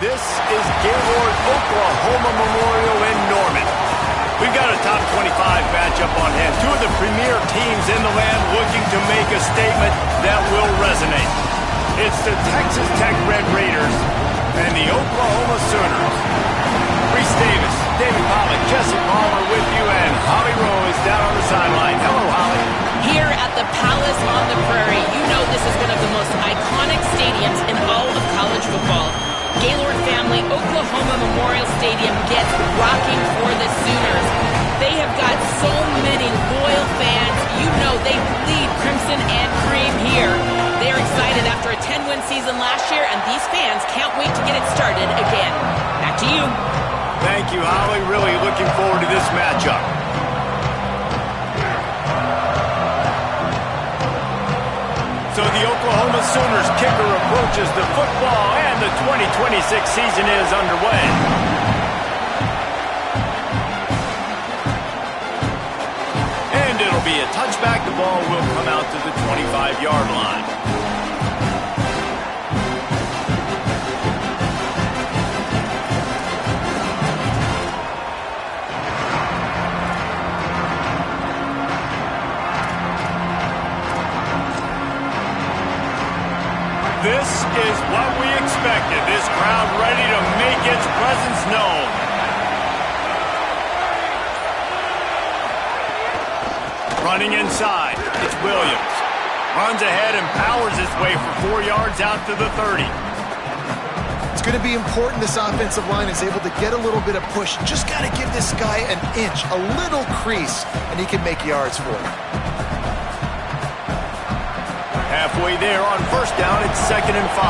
This is Gaylord Oklahoma Memorial in Norman. We've got a top 25 matchup on hand. Two of the premier teams in the land looking to make a statement that will resonate. It's the Texas Tech Red Raiders and the Oklahoma Sooners. Reese Davis, David Pollock, Jesse Palmer with you, and Holly Rowe is down on the sideline. Hello, Holly. Here at the Palace on the Prairie, you know this is one of the most iconic stadiums in all of college football. Gaylord family, Oklahoma Memorial Stadium gets rocking for the Sooners. They have got so many loyal fans. You know they bleed crimson and cream here. They are excited after a 10-win season last year, and these fans can't wait to get it started again. Back to you. Thank you, Holly. Really looking forward to this matchup. So the Oklahoma Sooners kicker approaches the football, and the 2026 season is underway. And it'll be a touchback. The ball will come out to the 25-yard line. This is what we expected. This crowd ready to make its presence known. Running inside, it's Williams. Runs ahead and powers his way for 4 yards out to the 30. It's going to be important this offensive line is able to get a little bit of push. Just got to give this guy an inch, a little crease, and he can make yards for it. Halfway there on first down, it's 2nd and 5.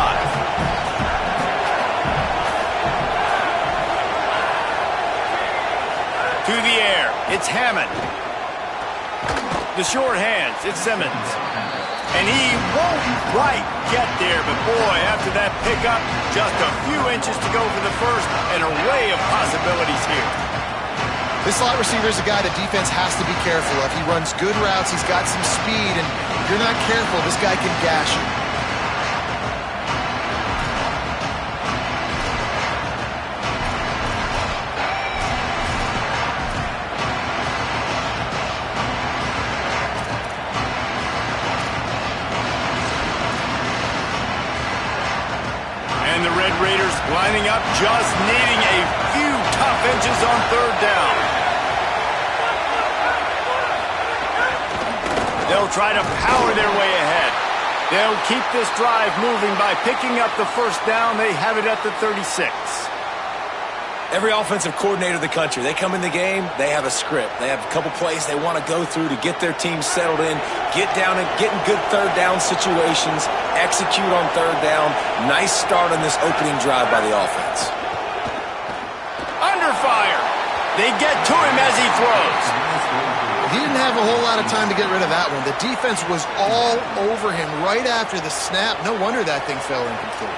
To the air, it's Hammond. The short hands, it's Simmons. And he won't quite get there, but boy, after that pickup, just a few inches to go for the first, and an array of possibilities here. This slot receiver is a guy the defense has to be careful of. He runs good routes, he's got some speed, and if you're not careful, this guy can gash you. And the Red Raiders lining up, just needing a few tough inches on third down. They'll try to power their way ahead. They'll keep this drive moving by picking up the first down. They have it at the 36. Every offensive coordinator in the country, they come in the game, they have a script. They have a couple plays they want to go through to get their team settled in, get down and get in good third down situations, execute on third down. Nice start on this opening drive by the offense. Under fire. They get to him as he throws. He didn't have a whole lot of time to get rid of that one. The defense was all over him right after the snap. No wonder that thing fell incomplete.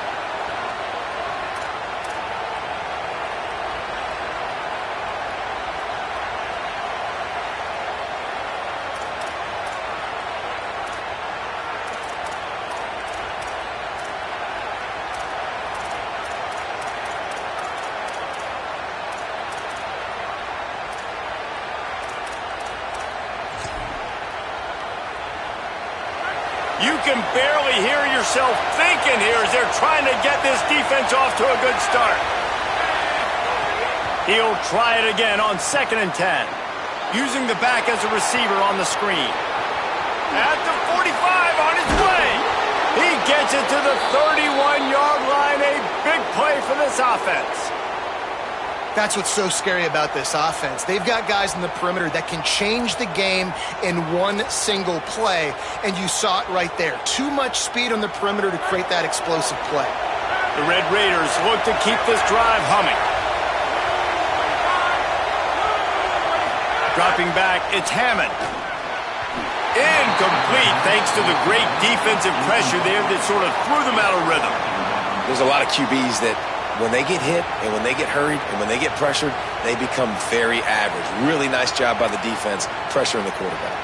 You can barely hear yourself thinking here as they're trying to get this defense off to a good start. He'll try it again on 2nd and 10. Using the back as a receiver on the screen. At the 45 on his way. He gets it to the 31-yard line. A big play for this offense. That's what's so scary about this offense. They've got guys in the perimeter that can change the game in one single play, and you saw it right there. Too much speed on the perimeter to create that explosive play. The Red Raiders look to keep this drive humming. Dropping back, it's Hammond. Incomplete thanks to the great defensive pressure there that sort of threw them out of rhythm. There's a lot of QBs that when they get hit and when they get hurried and when they get pressured, they become very average. Really nice job by the defense pressuring the quarterback.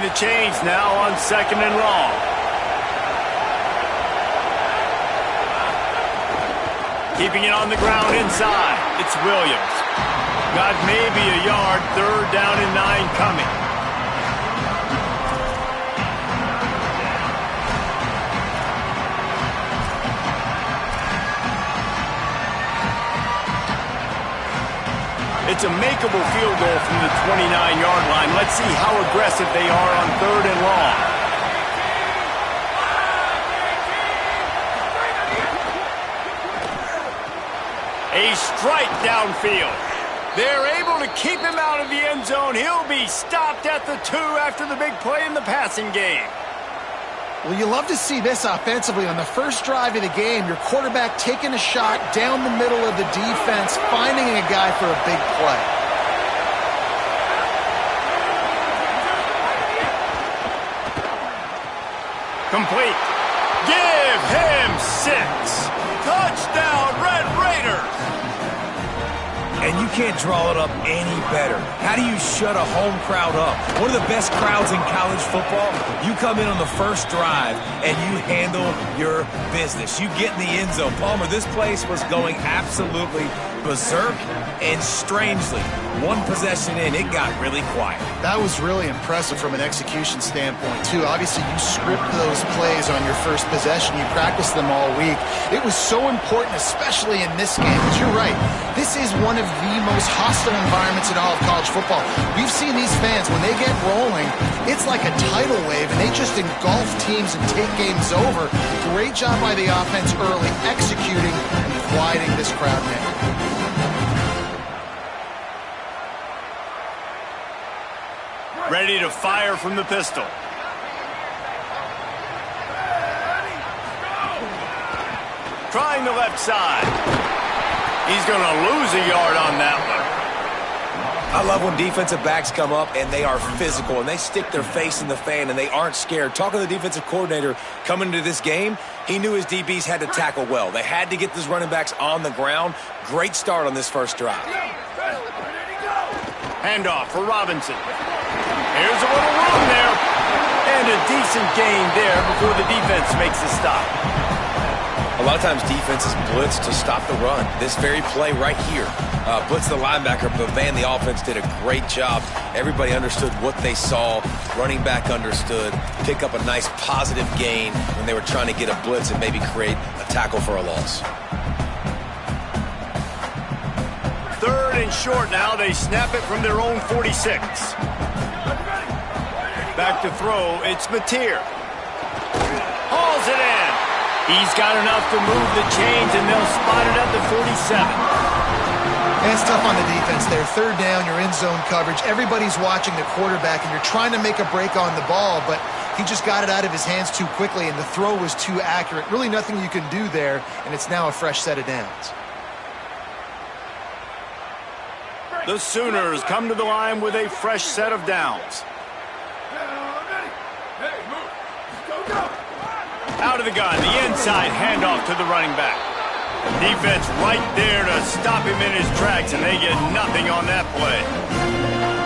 the change now on 2nd and long. Keeping it on the ground inside. It's Williams. Got maybe a yard. 3rd down and 9 coming. It's a makeable field goal from the 29-yard line. Let's see how aggressive they are on 3rd and long. A strike downfield. They're able to keep him out of the end zone. He'll be stopped at the 2 after the big play in the passing game. Well, you love to see this offensively. On the first drive of the game, your quarterback taking a shot down the middle of the defense, finding a guy for a big play. Complete. Give him 6. Touchdown, Red Raiders. And you can't draw it up any better. How do you shut a home crowd up? One of the best crowds in college football. You come in on the first drive and you handle your business. You get in the end zone. Palmer, this place was going absolutely berserk, and strangely, one possession in, it got really quiet. That was really impressive from an execution standpoint, too. Obviously, you script those plays on your first possession. You practice them all week. It was so important, especially in this game, because you're right. This is one of the most hostile environments in all of college football. We've seen these fans, when they get rolling, it's like a tidal wave, and they just engulf teams and take games over. Great job by the offense early, executing and quieting this crowd now. Ready to fire from the pistol. Trying the left side. He's going to lose a yard on that one. I love when defensive backs come up and they are physical and they stick their face in the fan and they aren't scared. Talking to the defensive coordinator coming into this game, he knew his DBs had to tackle well. They had to get these running backs on the ground. Great start on this first drive. Handoff for Robinson. Here's a little room there. And a decent gain there before the defense makes a stop. A lot of times defenses blitz to stop the run. This very play right here, blitz the linebacker, but man, the offense did a great job. Everybody understood what they saw. Running back understood. Pick up a nice positive gain when they were trying to get a blitz and maybe create a tackle for a loss. 3rd and short now. They snap it from their own 46. Back to throw. It's Mateer. Hauls it in. He's got enough to move the chains, and they'll spot it at the 47. And it's tough on the defense there. 3rd down, you're in zone coverage. Everybody's watching the quarterback, and you're trying to make a break on the ball, but he just got it out of his hands too quickly, and the throw was too accurate. Really nothing you can do there, and it's now a fresh set of downs. The Sooners come to the line with a fresh set of downs. Out of the gun, the inside handoff to the running back. Defense right there to stop him in his tracks, and they get nothing on that play.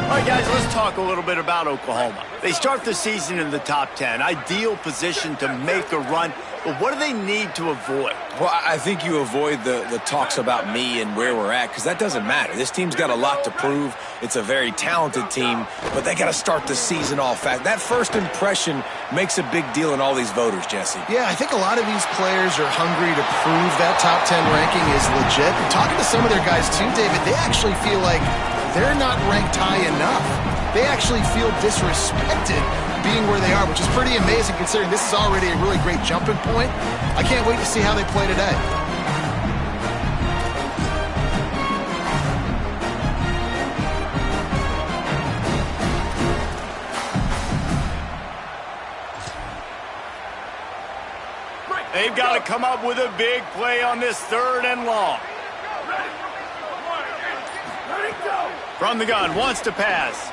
All right, guys, let's talk a little bit about Oklahoma. They start the season in the top 10. Ideal position to make a run, but what do they need to avoid? Well, I think you avoid the talks about me and where we're at, because that doesn't matter. This team's got a lot to prove. It's a very talented team, but they got to start the season off fast. That first impression makes a big deal in all these voters, Jesse. Yeah, I think a lot of these players are hungry to prove that top 10 ranking is legit. And talking to some of their guys, too, David, they actually feel like they're not ranked high enough. They actually feel disrespected being where they are, which is pretty amazing considering this is already a really great jumping point. I can't wait to see how they play today. They've got to come up with a big play on this 3rd and long. From the gun, wants to pass.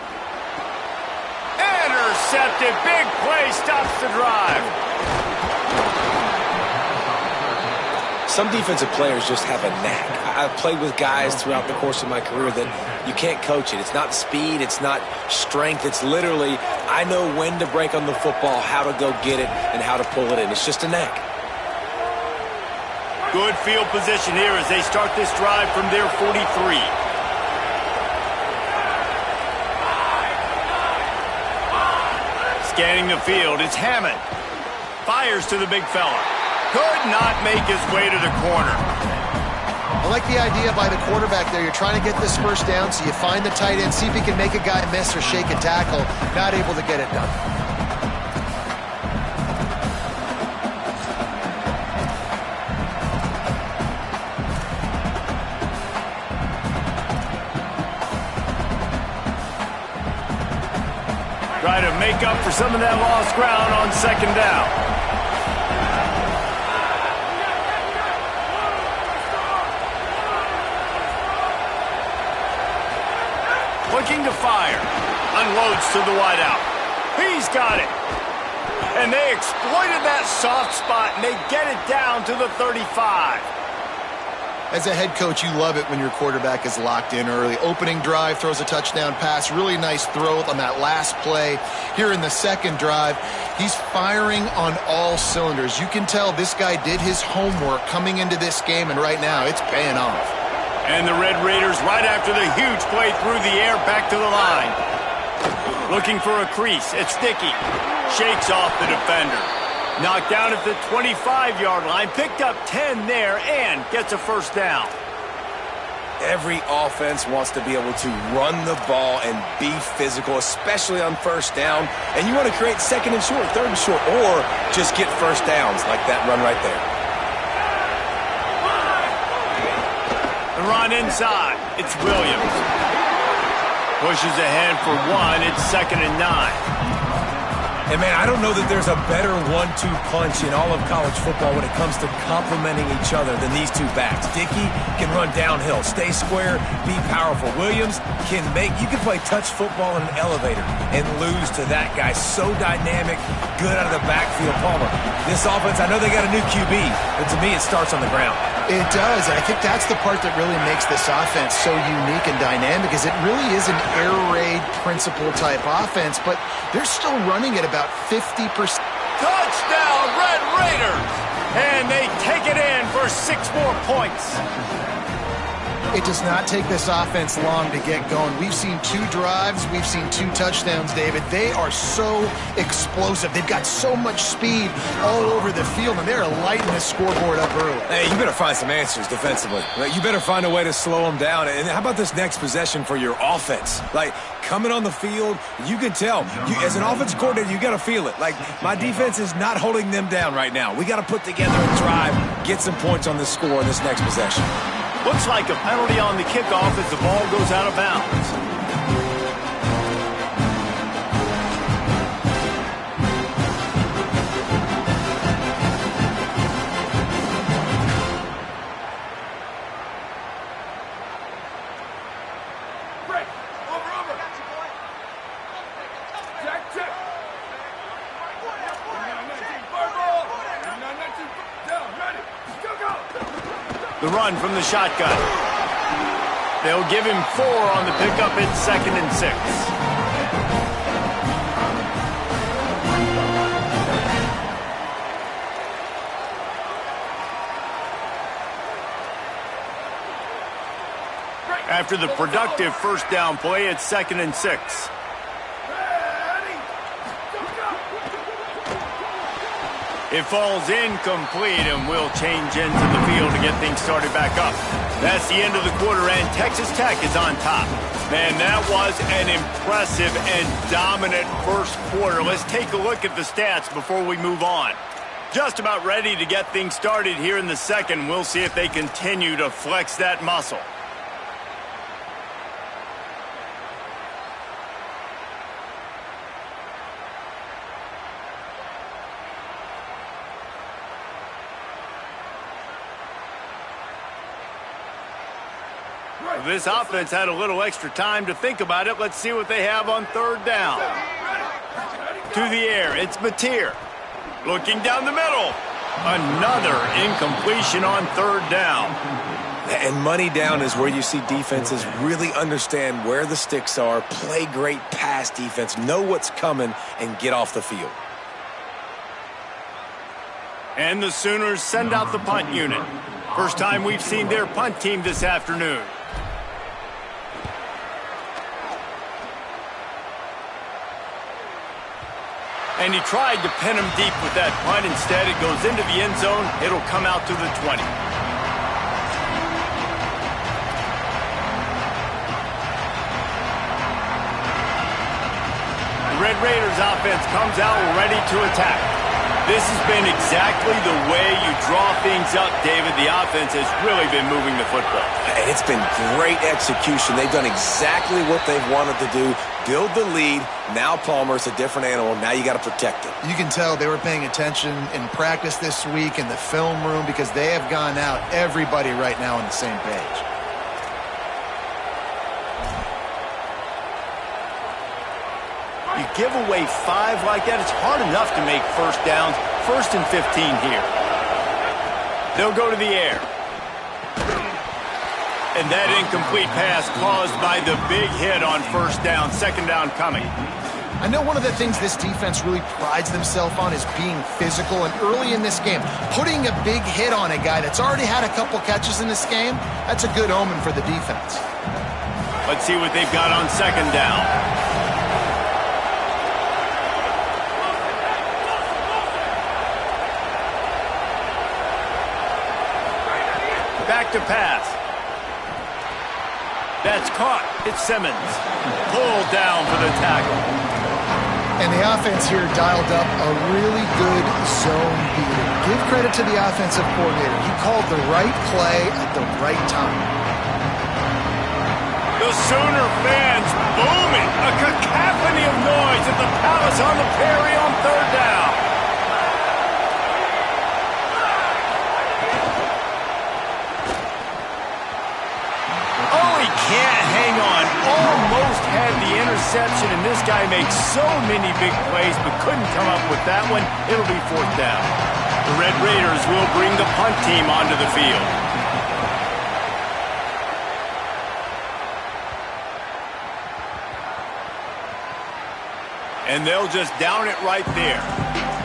Intercepted, big play, stops the drive. some defensive players just have a knack. I've played with guys throughout the course of my career that you can't coach it. It's not speed. It's not strength. It's literally, I know when to break on the football, how to go get it, and how to pull it in. It's just a knack. Good field position here as they start this drive from their 43. Scanning the field, it's Hammond. Fires to the big fella. Could not make his way to the corner. I like the idea by the quarterback there. You're trying to get this first down, so you find the tight end, see if he can make a guy miss or shake a tackle. Not able to get it done. Try to make up for some of that lost ground on second down. Looking to fire. Unloads to the wideout. He's got it. And they exploited that soft spot, and they get it down to the 35. As a head coach, you love it when your quarterback is locked in early. Opening drive, throws a touchdown pass. Really nice throw on that last play. Here in the second drive, he's firing on all cylinders. You can tell this guy did his homework coming into this game, and right now it's paying off. And the Red Raiders, right after the huge play through the air, back to the line. Looking for a crease. It's Sticky. Shakes off the defender. Knocked down at the 25-yard line. Picked up 10 there and gets a first down. Every offense wants to be able to run the ball and be physical, especially on first down. And you want to create second and short, third and short, or just get first downs like that run right there. The run inside. It's Williams. Pushes ahead for one. It's 2nd and 9. And, man, I don't know that there's a better 1-2 punch in all of college football when it comes to complementing each other than these two backs. Dickey can run downhill, stay square, be powerful. Williams can you can play touch football in an elevator and lose to that guy. So dynamic, good out of the backfield. Palmer, this offense, I know they got a new QB, but to me it starts on the ground. It does, and I think that's the part that really makes this offense so unique and dynamic, is it really is an air raid principle type offense, but they're still running at about 50%. Touchdown, Red Raiders! And they take it in for 6 more points. It does not take this offense long to get going. We've seen 2 drives. We've seen 2 touchdowns, David. They are so explosive. They've got so much speed all over the field, and they're lighting the scoreboard up early. Hey, you better find some answers defensively. You better find a way to slow them down. And how about this next possession for your offense? Like, coming on the field, you can tell. As an offensive coordinator, you got to feel it. Like, my defense is not holding them down right now. We got to put together a drive, get some points on the score in this next possession. Looks like a penalty on the kickoff as the ball goes out of bounds. Break! Over! Check! Down, ready! Go! The run from the shotgun. They'll give him 4 on the pickup. It's 2nd and 6. After the productive first down play, it's 2nd and 6. It falls incomplete, and we'll change into the field to get things started back up. That's the end of the quarter, and Texas Tech is on top. Man, that was an impressive and dominant first quarter. Let's take a look at the stats before we move on. Just about ready to get things started here in the second. We'll see if they continue to flex that muscle. This offense had a little extra time to think about it. Let's see what they have on 3rd down. To the air, it's Mateer. Looking down the middle. Another incompletion on third down. And money down is where you see defenses really understand where the sticks are, play great pass defense, know what's coming, and get off the field. And the Sooners send out the punt unit. First time we've seen their punt team this afternoon. And he tried to pin him deep with that punt. Instead, it goes into the end zone. It'll come out to the 20. The Red Raiders offense comes out ready to attack. This has been exactly the way you draw things up, David. The offense has really been moving the football. And it's been great execution. They've done exactly what they've wanted to do. Build the lead. Now Palmer's a different animal. Now you got to protect it. You can tell they were paying attention in practice this week in the film room because they have gone out, everybody right now on the same page. You give away 5 like that, it's hard enough to make first downs. 1st and 15 here. They'll go to the air. And that incomplete pass caused by the big hit on first down. 2nd down coming. I know one of the things this defense really prides themselves on is being physical, and early in this game, putting a big hit on a guy that's already had a couple catches in this game, that's a good omen for the defense. Let's see what they've got on 2nd down. Back to pass. That's caught. It's Simmons. Pulled down for the tackle. And the offense here dialed up a really good zone beater. Give credit to the offensive coordinator. He called the right play at the right time. The Sooner fans booming. A cacophony of noise at the Palace on the Prairie on 3rd down. Can't hang on. Almost had the interception, and this guy makes so many big plays, but couldn't come up with that one. It'll be 4th down. The Red Raiders will bring the punt team onto the field. And they'll just down it right there.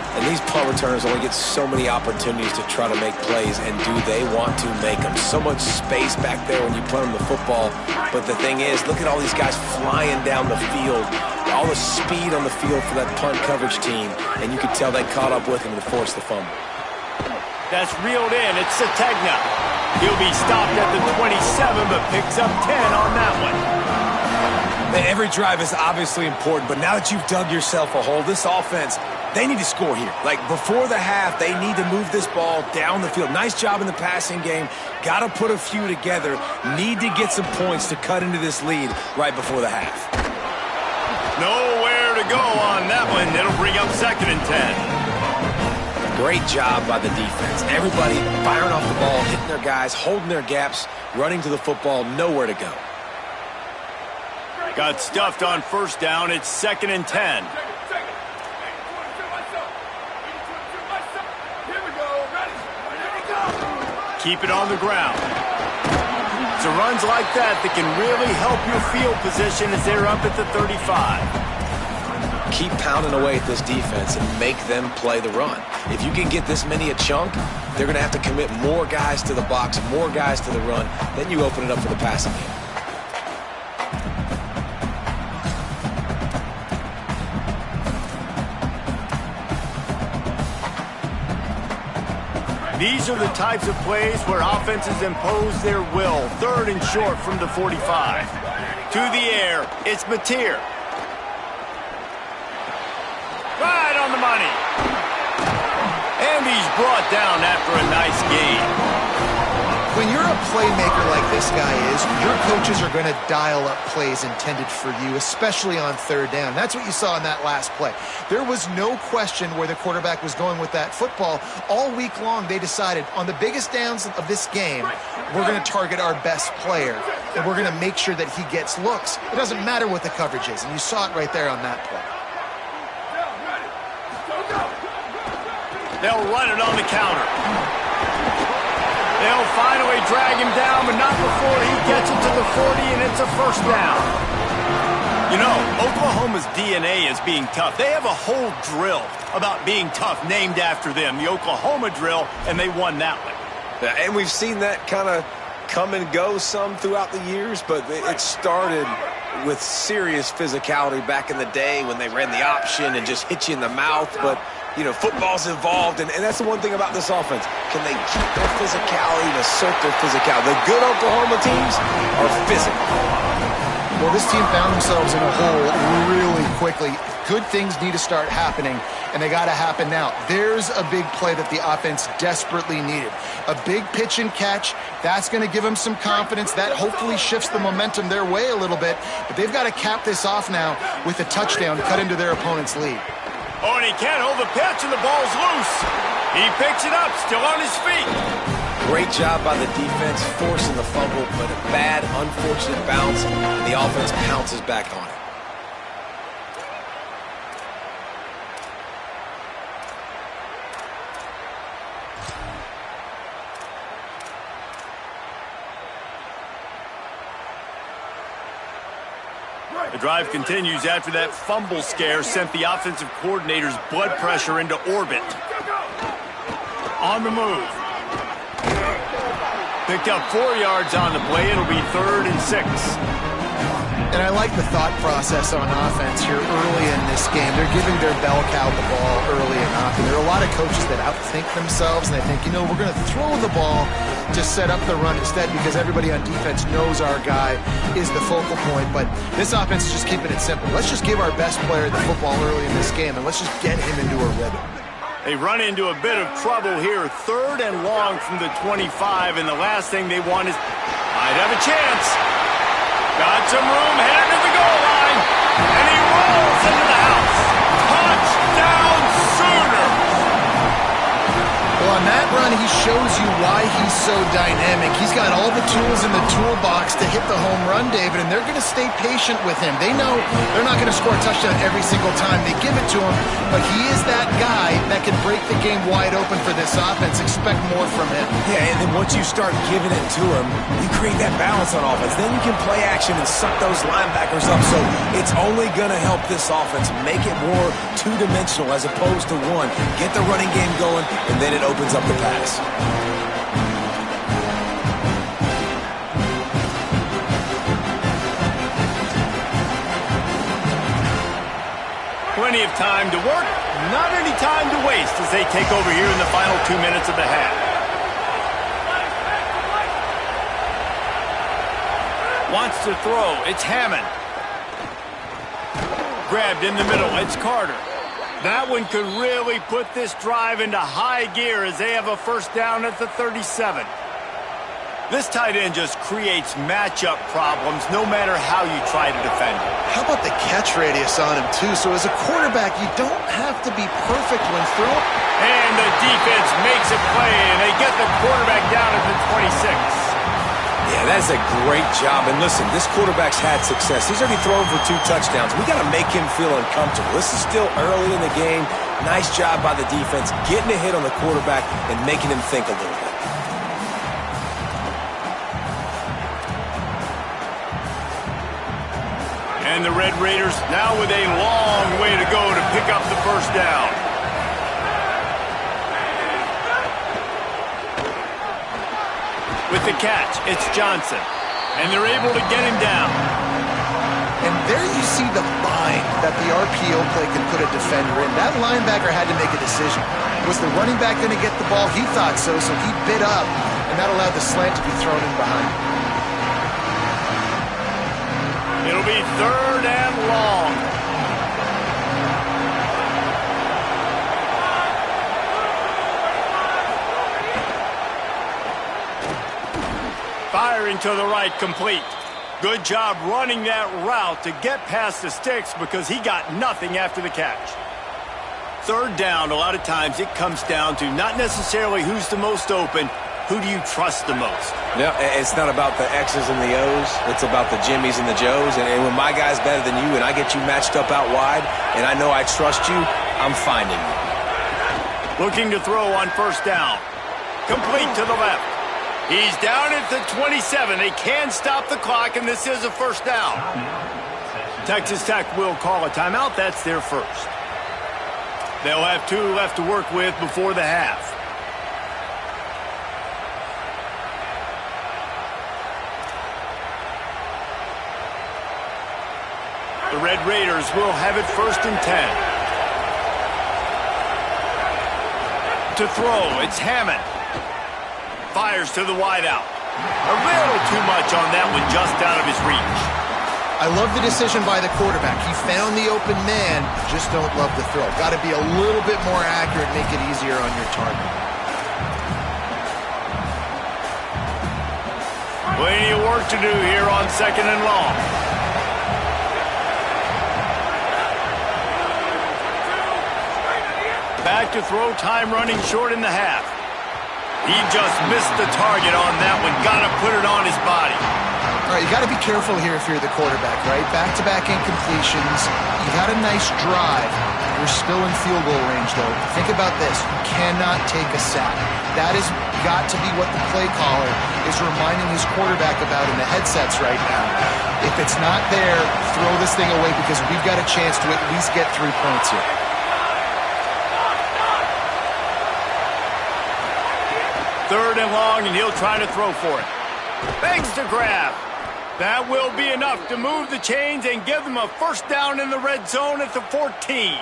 And these punt returners only get so many opportunities to try to make plays, and do they want to make them? So much space back there when you put them the football. But the thing is, look at all these guys flying down the field, all the speed on the field for that punt coverage team, and you could tell they caught up with him to force the fumble. That's reeled in. It's Sategna. He'll be stopped at the 27, but picks up 10 on that one. Every drive is obviously important, but now that you've dug yourself a hole, this offense, they need to score here. Like, before the half, they need to move this ball down the field. Nice job in the passing game. Got to put a few together. Need to get some points to cut into this lead right before the half. Nowhere to go on that one. It'll bring up 2nd and 10. Great job by the defense. Everybody firing off the ball, hitting their guys, holding their gaps, running to the football, nowhere to go. Got stuffed on 1st down. It's 2nd and 10. Keep it on the ground. It's a runs like that that can really help your field position as they're up at the 35. Keep pounding away at this defense and make them play the run. If you can get this many a chunk, they're going to have to commit more guys to the box, more guys to the run. Then you open it up for the passing game. These are the types of plays where offenses impose their will. 3rd and short from the 45. To the air, it's Mateer. Right on the money. And he's brought down after a nice gain. When you're a playmaker like this guy is, your coaches are going to dial up plays intended for you, especially on 3rd down. That's what you saw in that last play. There was no question where the quarterback was going with that football. All week long, they decided on the biggest downs of this game, we're going to target our best player, and we're going to make sure that he gets looks. It doesn't matter what the coverage is, and you saw it right there on that play. They'll run it on the counter. They'll finally drag him down, but not before he gets it to the 40, and it's a first down. You know, Oklahoma's DNA is being tough. They have a whole drill about being tough named after them, the Oklahoma drill, and they won that one. Yeah, and we've seen that kind of come and go some throughout the years, but it started with serious physicality back in the day when they ran the option and just hit you in the mouth. But, you know, football's evolved, and that's the one thing about this offense. Can they keep their physicality and assert their physicality? The good Oklahoma teams are physical. Well, this team found themselves in a hole really quickly. Good things need to start happening, and they got to happen now. There's a big play that the offense desperately needed. A big pitch and catch. That's going to give them some confidence. That hopefully shifts the momentum their way a little bit. But they've got to cap this off now with a touchdown to cut into their opponent's lead. Oh, and he can't hold the pitch, and the ball's loose. He picks it up, still on his feet. Great job by the defense, forcing the fumble, but a bad, unfortunate bounce, and the offense pounces back on it. The drive continues after that fumble scare sent the offensive coordinator's blood pressure into orbit. On the move. Picked up 4 yards on the play. It'll be 3rd and 6. And I like the thought process on offense here early in this game. They're giving their bell cow the ball early enough. And there are a lot of coaches that outthink themselves, and they think, you know, we're going to throw the ball to set up the run instead because everybody on defense knows our guy is the focal point. But this offense is just keeping it simple. Let's just give our best player the football early in this game, and let's just get him into a rhythm. They run into a bit of trouble here. 3rd and long from the 25, and the last thing they want is might have a chance. Got some room, headed to the goal line, and he rolls into the house. Touchdown Sooners! Well, on that run, he shows you why he's so dynamic. He's got all the tools in the toolbox to hit the home run, David, and they're going to stay patient with him. They know they're not going to score a touchdown every single time they give it to him, but he is that guy that can break the game wide open for this offense. Expect more from him. Yeah, and then once you start giving it to him, you create that balance on offense. Then you can play action and suck those linebackers up. So it's only going to help this offense make it more two-dimensional as opposed to one. Get the running game going, and then it opens up the pass. Plenty of time to work, not any time to waste as they take over here in the final 2 minutes of the half. Wants to throw, it's Hammond. Grabbed in the middle, it's Carter. That one could really put this drive into high gear as they have a first down at the 37. This tight end just creates matchup problems no matter how you try to defend him. How about the catch radius on him, too? So as a quarterback, you don't have to be perfect when throwing. And the defense makes a play, and they get the quarterback down at the 26. Yeah, that's a great job. And listen, this quarterback's had success. He's already thrown for 2 touchdowns. We got to make him feel uncomfortable. This is still early in the game. Nice job by the defense, getting a hit on the quarterback and making him think a little bit. And the Red Raiders now with a long way to go to pick up the first down. With the catch, it's Johnson. And they're able to get him down. And there you see the bind that the RPO play can put a defender in. That linebacker had to make a decision. Was the running back going to get the ball? He thought so, so he bit up, and that allowed the slant to be thrown in behind. It'll be 3rd and long. Firing to the right, complete. Good job running that route to get past the sticks because he got nothing after the catch. 3rd down, a lot of times it comes down to not necessarily who's the most open, who do you trust the most? Yeah, it's not about the X's and the O's. It's about the Jimmies and the Joes. And when my guy's better than you and I get you matched up out wide and I know I trust you, I'm finding you. Looking to throw on first down. Complete to the left. He's down at the 27. They can stop the clock, and this is a first down. Texas Tech will call a timeout. That's their first. They'll have 2 left to work with before the half. The Red Raiders will have it first and 10. To throw, it's Hammond. Fires to the wideout. A little too much on that one, just out of his reach. I love the decision by the quarterback. He found the open man, just don't love the throw. Got to be a little bit more accurate, make it easier on your target. Plenty of work to do here on second and long. Back to throw, time running short in the half. He just missed the target on that one. Got to put it on his body. All right, you got to be careful here if you're the quarterback, right? Back-to-back incompletions. You had a nice drive. You're still in field goal range, though. Think about this. You cannot take a sack. That has got to be what the play caller is reminding his quarterback about in the headsets right now. If it's not there, throw this thing away because we've got a chance to at least get 3 points here. Third and long, and he'll try to throw for it. Begs to grab. That will be enough to move the chains and give them a first down in the red zone at the 14.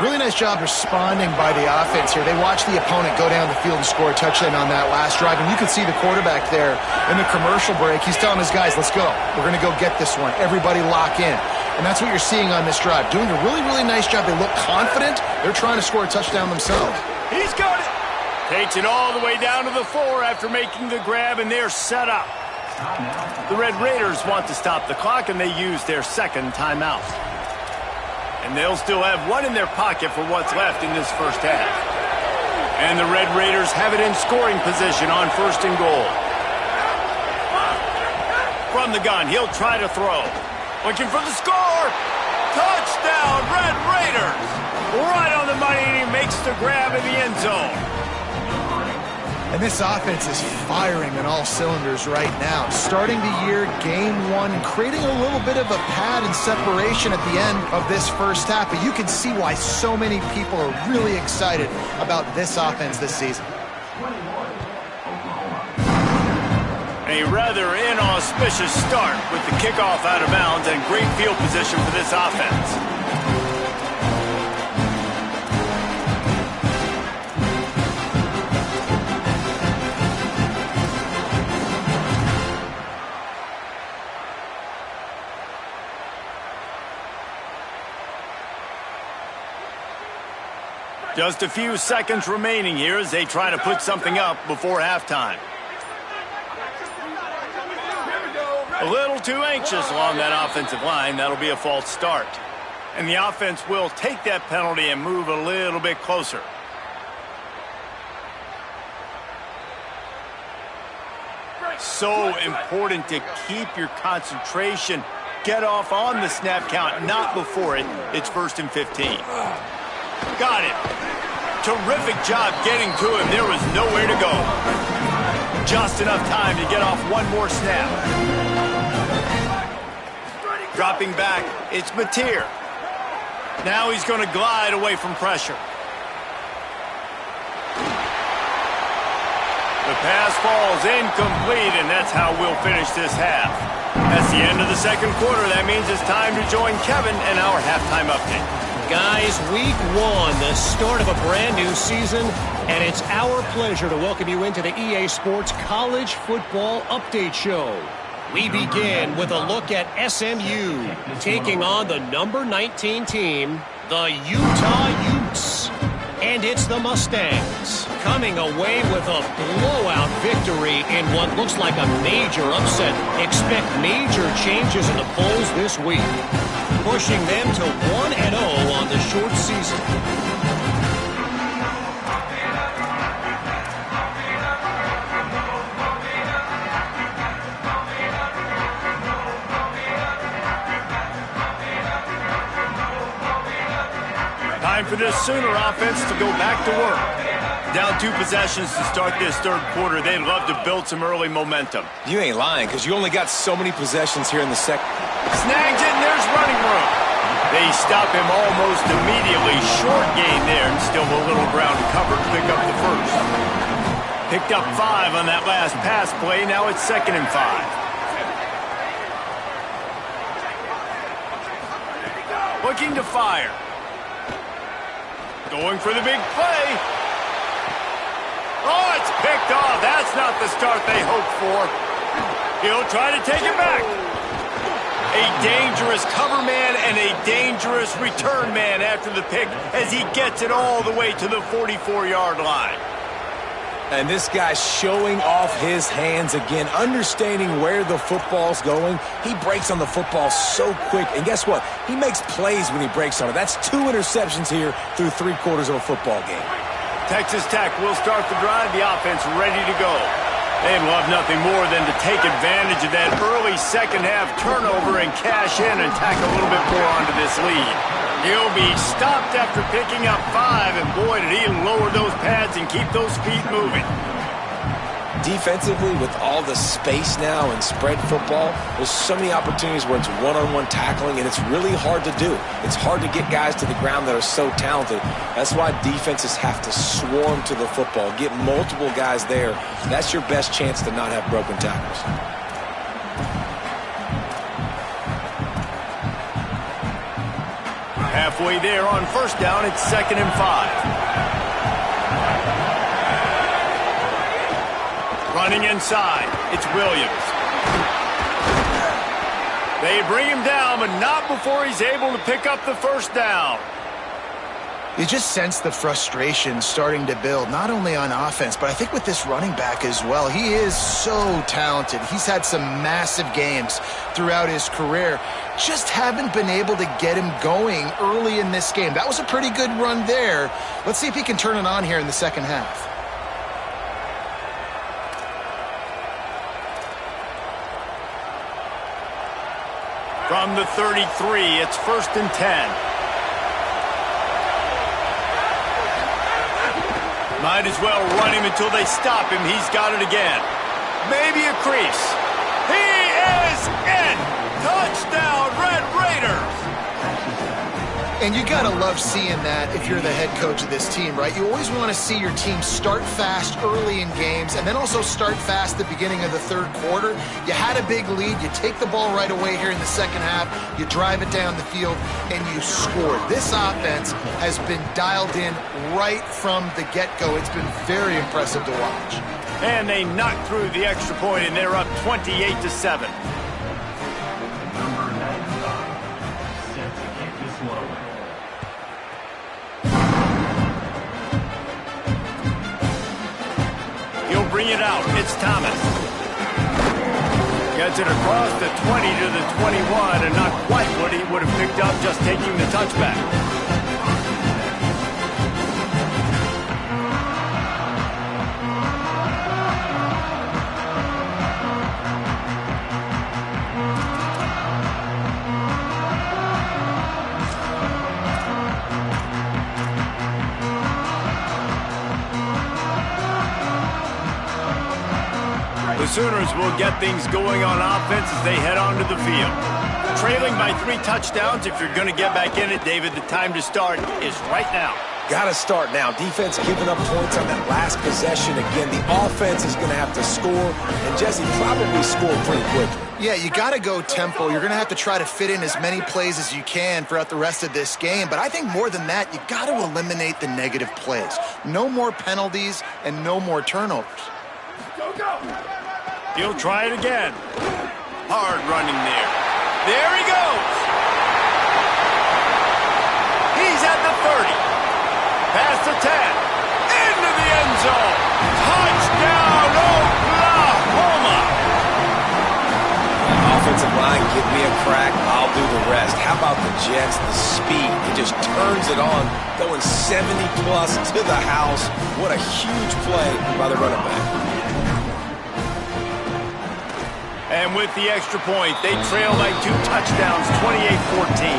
Really nice job responding by the offense here. They watched the opponent go down the field and score a touchdown on that last drive, and you can see the quarterback there in the commercial break. He's telling his guys, let's go. We're going to go get this one. Everybody lock in. And that's what you're seeing on this drive. Doing a really, really nice job. They look confident. They're trying to score a touchdown themselves. He's got it. Takes it all the way down to the 4 after making the grab, and they're set up. The Red Raiders want to stop the clock, and they use their second timeout. And they'll still have 1 in their pocket for what's left in this first half. And the Red Raiders have it in scoring position on first and goal. From the gun, he'll try to throw. Looking for the score. Touchdown, Red Raiders. Right on the money, and he makes the grab in the end zone. And this offense is firing on all cylinders right now. Starting the year, game 1, and creating a little bit of a pad and separation at the end of this first half. But you can see why so many people are really excited about this offense this season. A rather inauspicious start with the kickoff out of bounds and great field position for this offense. Just a few seconds remaining here as they try to put something up before halftime. A little too anxious along that offensive line. That'll be a false start. And the offense will take that penalty and move a little bit closer. So important to keep your concentration. Get off on the snap count, not before it. It's first and 15. Got it. Terrific job getting to him. There was nowhere to go. Just enough time to get off one more snap. Dropping back, it's Mateer. Now he's going to glide away from pressure. The pass falls incomplete, and that's how we'll finish this half. That's the end of the second quarter. That means it's time to join Kevin and our halftime update. Guys, week 1, the start of a brand new season, and it's our pleasure to welcome you into the EA Sports College Football Update Show. We begin with a look at SMU taking on the number 19 team, the Utah Utes. And it's the Mustangs coming away with a blowout victory in what looks like a major upset. Expect major changes in the polls this week, pushing them to 1-0 on the short season. Time for this Sooner offense to go back to work. Down 2 possessions to start this third quarter. They'd love to build some early momentum. You ain't lying, because you only got so many possessions here in the second. Snags it, and there's running room. They stop him almost immediately. Short gain there, and still a little ground covered to pick up the first. Picked up 5 on that last pass play. Now it's 2nd and 5. Looking to fire. Going for the big play. Oh, it's picked off. That's not the start they hoped for. He'll try to take it back. A dangerous cover man and a dangerous return man after the pick as he gets it all the way to the 44-yard line. And this guy's showing off his hands again, understanding where the football's going. He breaks on the football so quick. And guess what? He makes plays when he breaks on it. That's 2 interceptions here through 3 quarters of a football game. Texas Tech will start the drive. The offense ready to go. They'd love nothing more than to take advantage of that early second-half turnover and cash in and tack a little bit more onto this lead. He'll be stopped after picking up 5, and boy, did he lower those pads and keep those feet moving. Defensively, with all the space now and spread football, there's so many opportunities where it's one-on-one tackling, and it's really hard to do. It's hard to get guys to the ground that are so talented. That's why defenses have to swarm to the football, get multiple guys there. That's your best chance to not have broken tackles. Halfway there on first down, it's 2nd and 5. Running inside, it's Williams. They bring him down, but not before he's able to pick up the first down. You just sense the frustration starting to build, not only on offense, but I think with this running back as well. He is so talented. He's had some massive games throughout his career. Just haven't been able to get him going early in this game. That was a pretty good run there. Let's see if he can turn it on here in the second half. From the 33, it's 1st and 10. Might as well run him until they stop him. He's got it again. Maybe a crease. He is in! Touchdown, Red Raiders! And you got to love seeing that if you're the head coach of this team, right? You always want to see your team start fast early in games and then also start fast at the beginning of the third quarter. You had a big lead. You take the ball right away here in the second half. You drive it down the field, and you score. This offense has been dialed in right from the get-go. It's been very impressive to watch. And they knocked through the extra point, and they're up 28-7. Bring it out. It's Thomas. Gets it across the 20 to the 21, and not quite what he would have picked up just taking the touchback. The Sooners will get things going on offense as they head onto the field. Trailing by 3 touchdowns, if you're going to get back in it, David, the time to start is right now. Got to start now. Defense giving up points on that last possession. Again, the offense is going to have to score, and Jesse probably score pretty quickly. Yeah, you got to go tempo. You're going to have to try to fit in as many plays as you can throughout the rest of this game. But I think more than that, you got to eliminate the negative plays. No more penalties and no more turnovers. Go, go! He'll try it again. Hard running there. There he goes. He's at the 30. Past the 10. Into the end zone. Touchdown, Oklahoma. Offensive line, give me a crack, I'll do the rest. How about the Jets, the speed? He just turns it on, going 70-plus to the house. What a huge play by the running back. And with the extra point, they trail by 2 touchdowns, 28-14.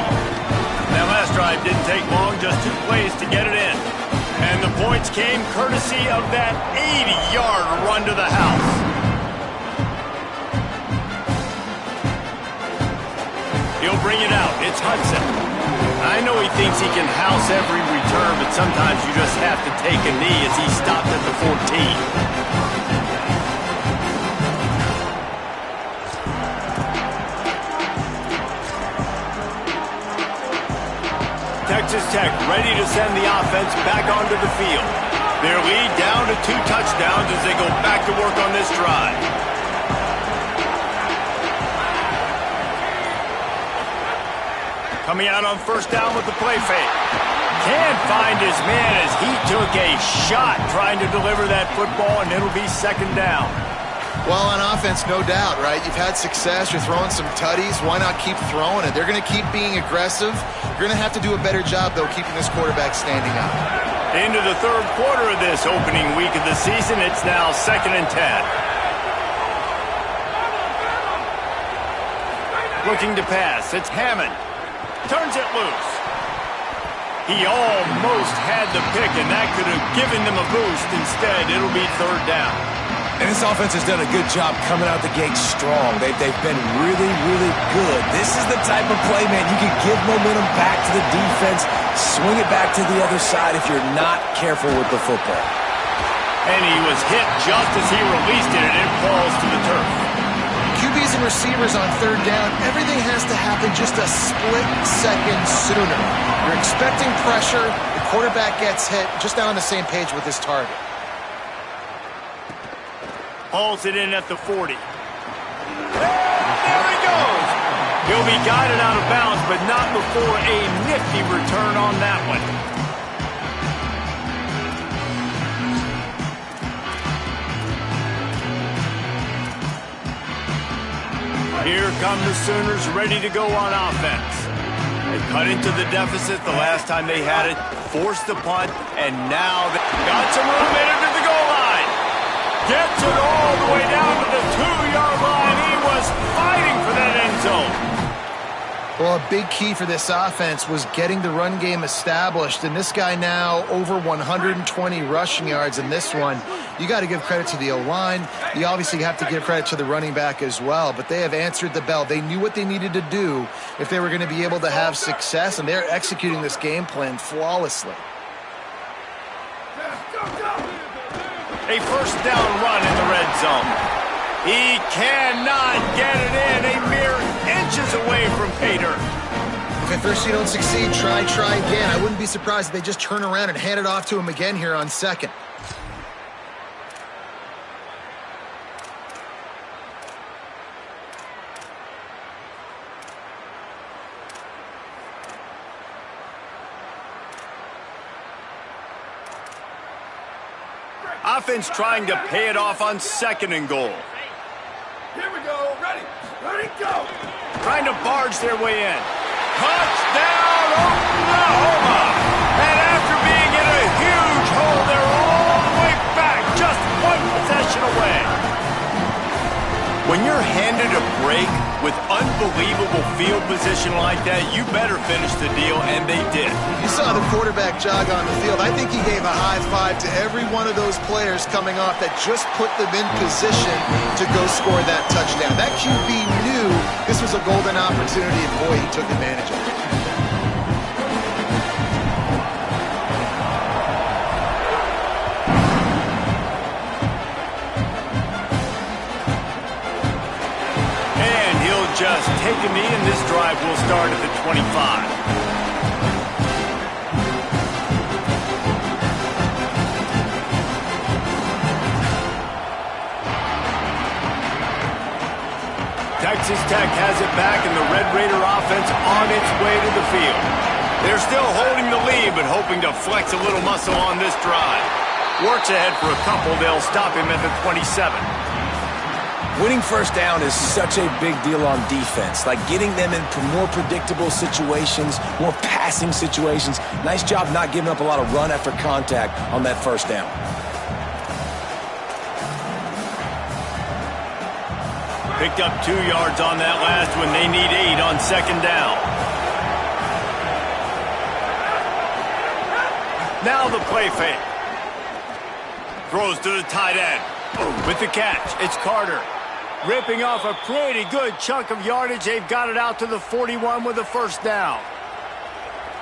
That last drive didn't take long, just 2 plays to get it in. And the points came courtesy of that 80-yard run to the house. He'll bring it out. It's Hudson. I know he thinks he can house every return, but sometimes you just have to take a knee as he stopped at the 14. Texas Tech ready to send the offense back onto the field. Their lead down to 2 touchdowns as they go back to work on this drive. Coming out on first down with the play fake. Can't find his man as he took a shot trying to deliver that football, and it'll be second down. Well, on offense, no doubt, right? You've had success. You're throwing some tutties. Why not keep throwing it? They're going to keep being aggressive. You're going to have to do a better job, though, keeping this quarterback standing up. Into the third quarter of this opening week of the season, it's now 2nd and 10. Looking to pass, it's Hammond. Turns it loose. He almost had the pick, and that could have given them a boost. Instead, it'll be third down. And this offense has done a good job coming out the gate strong. They've been really, really good. This is the type of play, man, you can give momentum back to the defense, swing it back to the other side if you're not careful with the football. And he was hit just as he released it, and it falls to the turf. QBs and receivers on third down, everything has to happen just a split second sooner. You're expecting pressure, the quarterback gets hit, just not on the same page with his target. Hauls it in at the 40. There he goes! He'll be guided out of bounds, but not before a nifty return on that one. Here come the Sooners ready to go on offense. They cut into the deficit the last time they had it, forced the punt, and now they got some room in it to the goal line. Gets it all the way down to the 2-yard line. He was fighting for that end zone. Well, a big key for this offense was getting the run game established, and this guy now over 120 rushing yards in this one. You got to give credit to the O-line. You obviously have to give credit to the running back as well, but they have answered the bell. They knew what they needed to do if they were going to be able to have success, and they're executing this game plan flawlessly. A first down run in the red zone. He cannot get it in. A mere inches away from pay dirt. If at first you don't succeed, try again. I wouldn't be surprised if they just turn around and hand it off to him again here on second. Offense trying to pay it off on 2nd and goal. Here we go. Ready, go. Trying to barge their way in. Touchdown, Oklahoma! And after being in a huge hole, they're all the way back, just 1 possession away. When you're handed a break with unbelievable field position like that, you better finish the deal, and they did. You saw the quarterback jog on the field. I think he gave a high five to every one of those players coming off that just put them in position to go score that touchdown. That QB knew this was a golden opportunity, and boy, he took advantage of it. Just take a knee, and this drive will start at the 25. Texas Tech has it back, and the Red Raider offense on its way to the field. They're still holding the lead, but hoping to flex a little muscle on this drive. Works ahead for a couple. They'll stop him at the 27. Winning first down is such a big deal on defense, like getting them in more predictable situations, more passing situations. Nice job not giving up a lot of run after contact on that first down. Picked up 2 yards on that last one. They need 8 on 2nd down. Now the play fake. Throws to the tight end. With the catch, it's Carter. Ripping off a pretty good chunk of yardage. They've got it out to the 41 with a first down.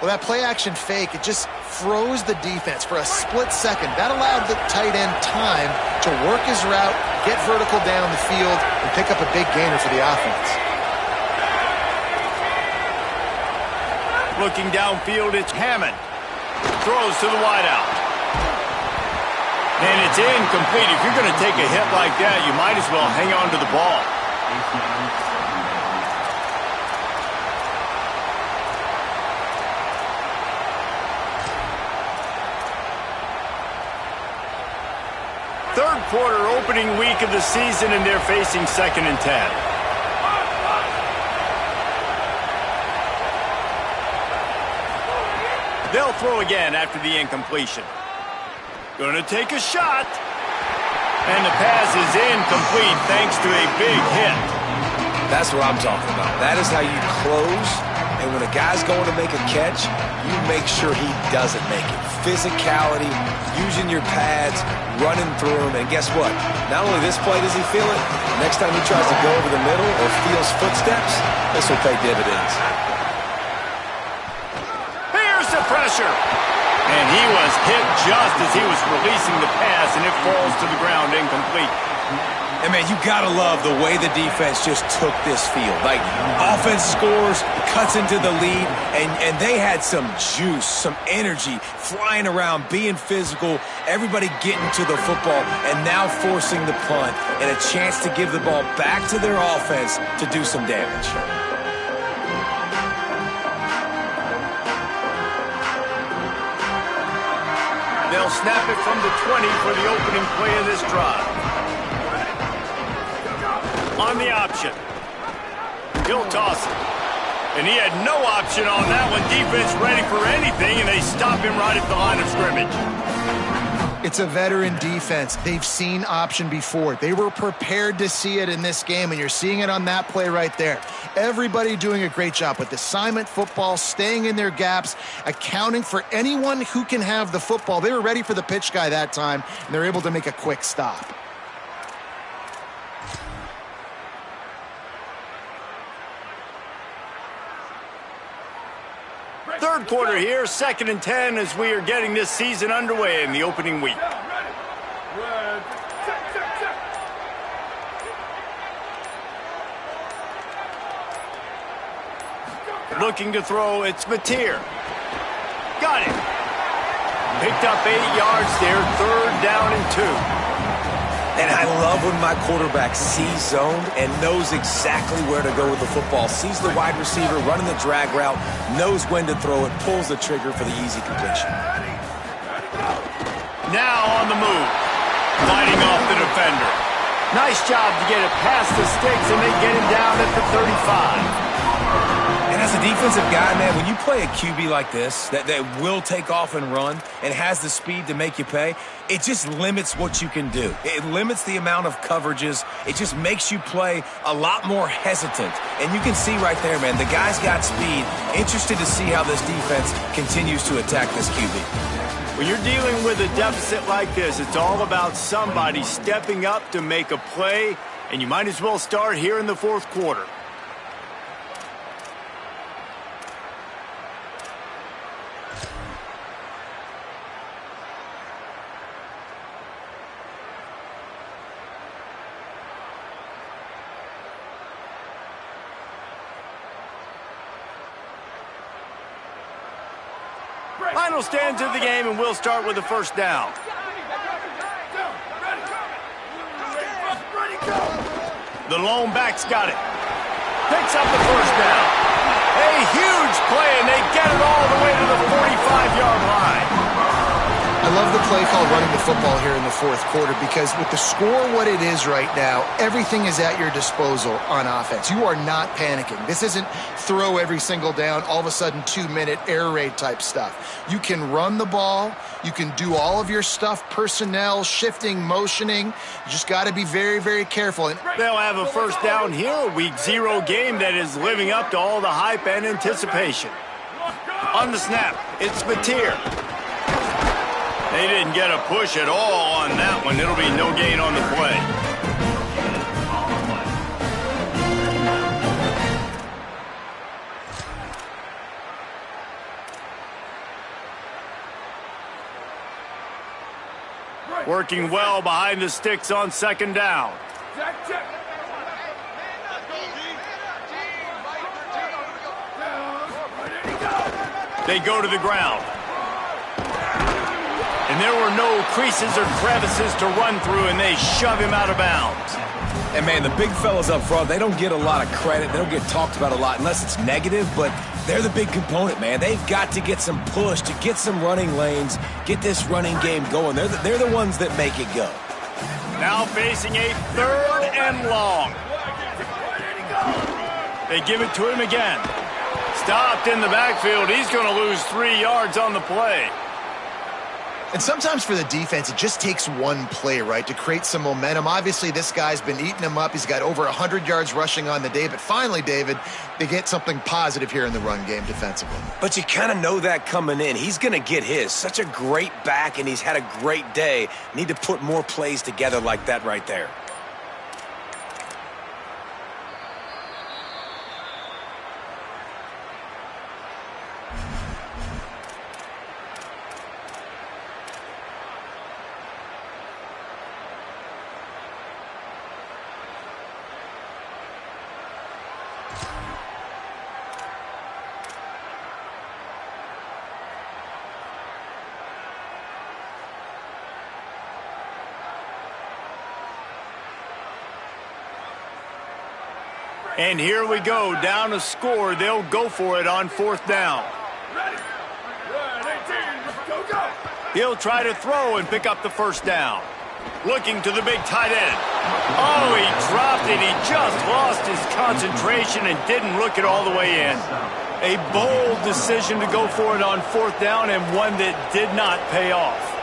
Well, that play-action fake, it just froze the defense for a split second. That allowed the tight end time to work his route, get vertical down the field, and pick up a big gainer for the offense. Looking downfield, it's Hammond. Throws to the wideout. And it's incomplete. If you're going to take a hit like that, you might as well hang on to the ball. Third quarter, opening week of the season, and they're facing 2nd and 10. They'll throw again after the incompletion. Going to take a shot. And the pass is incomplete thanks to a big hit. That's what I'm talking about. That is how you close. And when a guy's going to make a catch, you make sure he doesn't make it. Physicality, using your pads, running through them. And guess what? Not only this play does he feel it, next time he tries to go over the middle or feels footsteps, this will pay dividends. Here's the pressure. And he was hit just as he was releasing the pass, and it falls to the ground incomplete. And, man, you got to love the way the defense just took this field. Like, offense scores, cuts into the lead, and they had some juice, some energy, flying around, being physical, everybody getting to the football, and now forcing the punt, and a chance to give the ball back to their offense to do some damage. They'll snap it from the 20 for the opening play of this drive. On the option. He'll toss it. And he had no option on that one. Defense ready for anything, and they stop him right at the line of scrimmage. It's a veteran defense. They've seen option before. They were prepared to see it in this game, and you're seeing it on that play right there. Everybody doing a great job with assignment football, staying in their gaps, accounting for anyone who can have the football. They were ready for the pitch guy that time, and they're able to make a quick stop. Third quarter here, 2nd and 10 as we are getting this season underway in the opening week. Looking to throw, it's Mateer. Got it. Picked up 8 yards there, 3rd down and 2. And I love when my quarterback sees zone and knows exactly where to go with the football. Sees the wide receiver running the drag route, knows when to throw it, pulls the trigger for the easy completion. Now on the move, fighting off the defender. Nice job to get it past the sticks, and they get him down at the 35. And as a defensive guy, man, when you play a QB like this that will take off and run and has the speed to make you pay, it just limits what you can do. It limits the amount of coverages. It just makes you play a lot more hesitant. And you can see right there, man, the guy's got speed. Interested to see how this defense continues to attack this QB. When you're dealing with a deficit like this, it's all about somebody stepping up to make a play, and you might as well start here in the 4th quarter. Final stands of the game, and we'll start with the first down. The lone back's got it. Picks up the first down. A huge play, and they get it all the way to the 45-yard line. I love the play call running the football here in the 4th quarter because with the score what it is right now, everything is at your disposal on offense. You are not panicking. This isn't throw every single down, all of a sudden 2-minute air raid type stuff. You can run the ball. You can do all of your stuff, personnel, shifting, motioning. You just got to be very, very careful. And they'll have a first down here, a week 0 game that is living up to all the hype and anticipation. On the snap, it's Mateer. They didn't get a push at all on that one. It'll be no gain on the play. Working well behind the sticks on second down. They go to the ground. And there were no creases or crevices to run through, and they shove him out of bounds. And, man, the big fellas up front, they don't get a lot of credit. They don't get talked about a lot unless it's negative, but they're the big component, man. They've got to get some push, to get some running lanes, get this running game going. They're the ones that make it go. Now facing a 3rd and long. They give it to him again. Stopped in the backfield. He's going to lose 3 yards on the play. And sometimes for the defense, it just takes one play, right, to create some momentum. Obviously, this guy's been eating them up. He's got over 100 yards rushing on the day. But finally, David, they get something positive here in the run game defensively. But you kind of know that coming in. He's going to get his. Such a great back, and he's had a great day. Need to put more plays together like that right there. And here we go, down a score. They'll go for it on 4th down. He'll try to throw and pick up the 1st down. Looking to the big tight end. Oh, he dropped it. He just lost his concentration and didn't look it all the way in. A bold decision to go for it on 4th down, and one that did not pay off.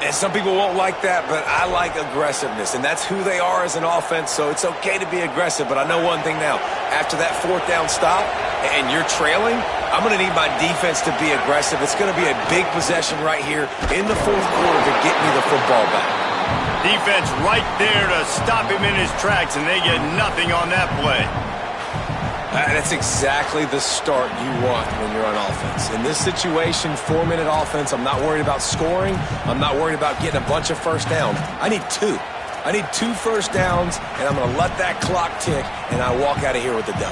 And some people won't like that, but I like aggressiveness, and that's who they are as an offense, so it's okay to be aggressive. But I know one thing now. After that 4th down stop and you're trailing, I'm going to need my defense to be aggressive. It's going to be a big possession right here in the 4th quarter to get me the football back. Defense right there to stop him in his tracks, and they get nothing on that play. That's exactly the start you want when you're on offense. In this situation, 4-minute offense, I'm not worried about scoring. I'm not worried about getting a bunch of 1st downs. I need 2. I need 2 1st downs, and I'm going to let that clock tick, and I walk out of here with the W.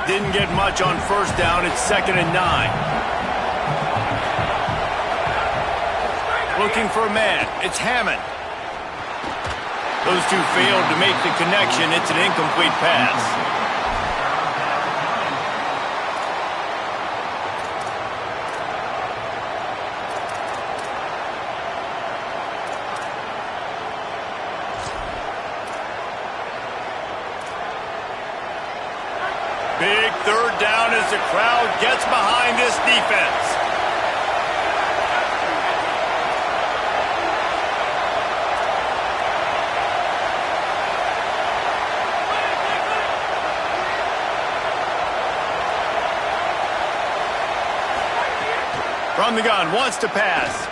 Didn't get much on 1st down. It's 2nd and 9. Looking for a man. It's Hammond. Those two failed to make the connection. It's an incomplete pass. Big 3rd down as the crowd gets behind this defense. From the gun, wants to pass.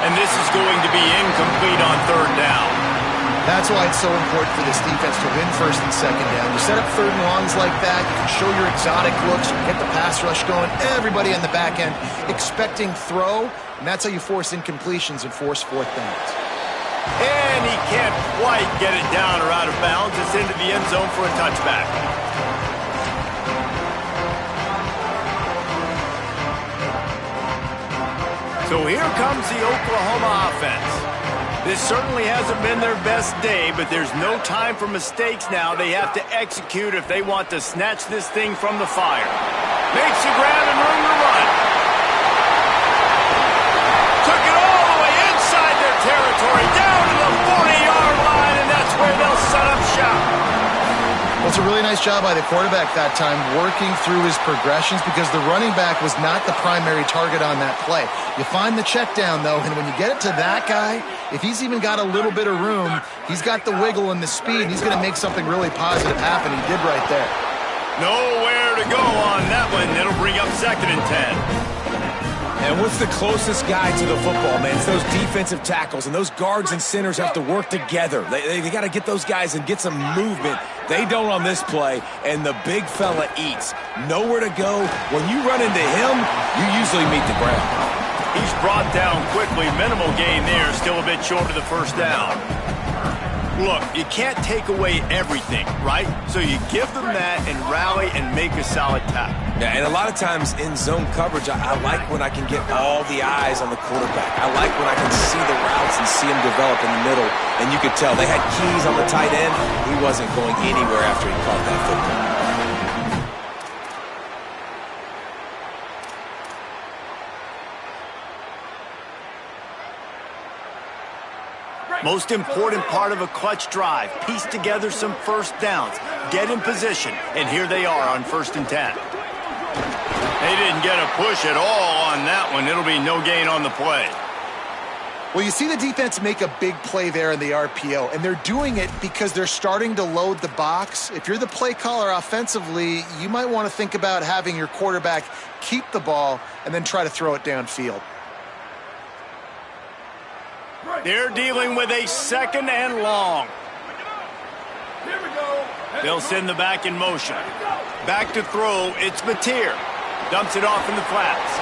And this is going to be incomplete on 3rd down. That's why it's so important for this defense to win 1st and 2nd down. You set up 3rd and longs like that, you can show your exotic looks, you can get the pass rush going, everybody on the back end expecting throw, and that's how you force incompletions and force 4th downs. And he can't quite get it down or out of bounds. It's into the end zone for a touchback. So here comes the Oklahoma offense. This certainly hasn't been their best day, but there's no time for mistakes now. They have to execute if they want to snatch this thing from the fire. Makes a grab and room to run. Took it all the way inside their territory, down to the 40-yard line, and that's where they'll set up shop. Well, it's a really nice job by the quarterback that time, working through his progressions, because the running back was not the primary target on that play. You find the check down, though, and when you get it to that guy, if he's even got a little bit of room, he's got the wiggle and the speed, and he's going to make something really positive happen. He did right there. Nowhere to go on that one. It'll bring up 2nd and 10. And what's the closest guy to the football, man? It's those defensive tackles, and those guards and centers have to work together. They got to get those guys and get some movement. They don't on this play, and the big fella eats. Nowhere to go. When you run into him, you usually meet the ground. He's brought down quickly. Minimal gain there. Still a bit short of the first down. Look, you can't take away everything, right? So you give them that and rally and make a solid tackle. Yeah, and a lot of times in zone coverage, I like when I can get all the eyes on the quarterback. I like when I can see the routes and see him develop in the middle. And you could tell they had keys on the tight end. He wasn't going anywhere after he caught that football. Most important part of a clutch drive. Piece together some first downs. Get in position. And here they are on 1st and 10. They didn't get a push at all on that one. It'll be no gain on the play. Well, you see the defense make a big play there in the RPO, and they're doing it because they're starting to load the box. If you're the play caller offensively, you might want to think about having your quarterback keep the ball and then try to throw it downfield. They're dealing with a 2nd and long. Here we go. They'll send the back in motion. Back to throw, it's Mateer. Dumps it off in the flats.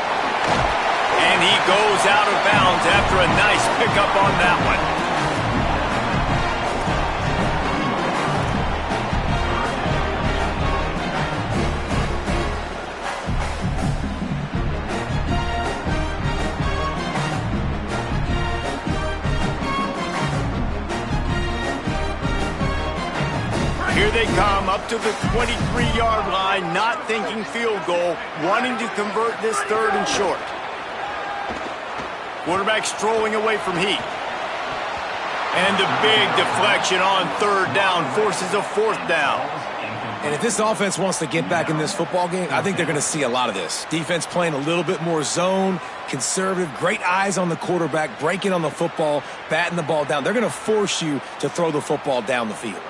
And he goes out of bounds after a nice pickup on that one. Here they come up to the 23-yard line, not thinking field goal, wanting to convert this 3rd and short. Quarterback strolling away from heat. And the big deflection on 3rd down forces a 4th down. And if this offense wants to get back in this football game, I think they're going to see a lot of this. Defense playing a little bit more zone, conservative, great eyes on the quarterback, breaking on the football, batting the ball down. They're going to force you to throw the football down the field.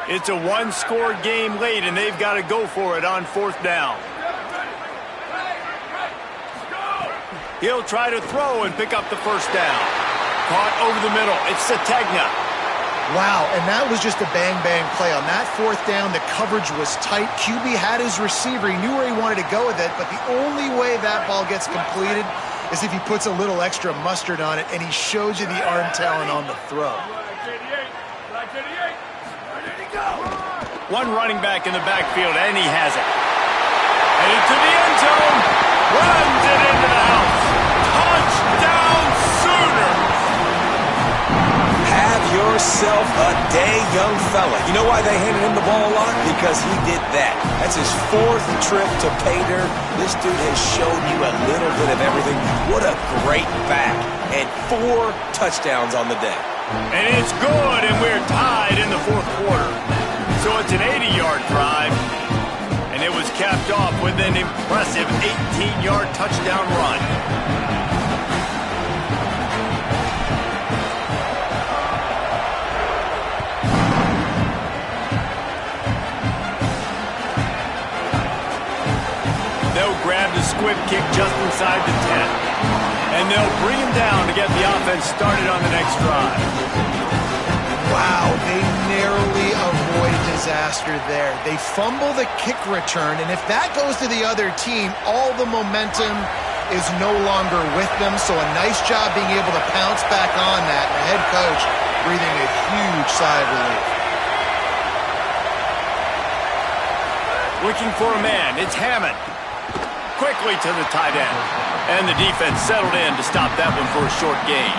It's a one-score game late, and they've got to go for it on 4th down. He'll try to throw and pick up the 1st down. Caught over the middle. It's Sategna. Wow, and that was just a bang-bang play. On that 4th down, the coverage was tight. QB had his receiver. He knew where he wanted to go with it, but the only way that ball gets completed is if he puts a little extra mustard on it, and he shows you the arm talent on the throw. One running back in the backfield, and he has it. Headed to the end zone. Runs it into the house. Touchdown Sooners! Have yourself a day, young fella. You know why they handed him the ball a lot? Because he did that. That's his 4th trip to pay dirt. This dude has shown you a little bit of everything. What a great back. And 4 touchdowns on the day. And it's good, and we're tied in the 4th quarter. So it's an 80-yard drive, and it was capped off with an impressive 18-yard touchdown run. They'll grab the squib kick just inside the 10, and they'll bring him down to get the offense started on the next drive. Wow, they narrowly avoid disaster there. They fumble the kick return, and if that goes to the other team, all the momentum is no longer with them. So a nice job being able to pounce back on that. And the head coach breathing a huge sigh of relief. Looking for a man, it's Hammond. Quickly to the tight end. And the defense settled in to stop that one for a short gain.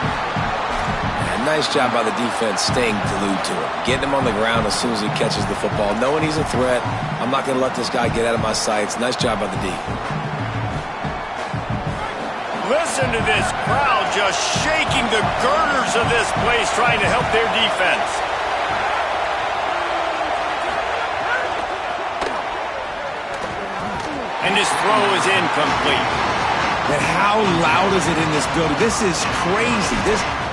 Nice job by the defense staying glued to him. Getting him on the ground as soon as he catches the football. Knowing he's a threat. I'm not going to let this guy get out of my sights. Nice job by the D. Listen to this crowd just shaking the girders of this place trying to help their defense. And this throw is incomplete. And how loud is it in this building? This is crazy.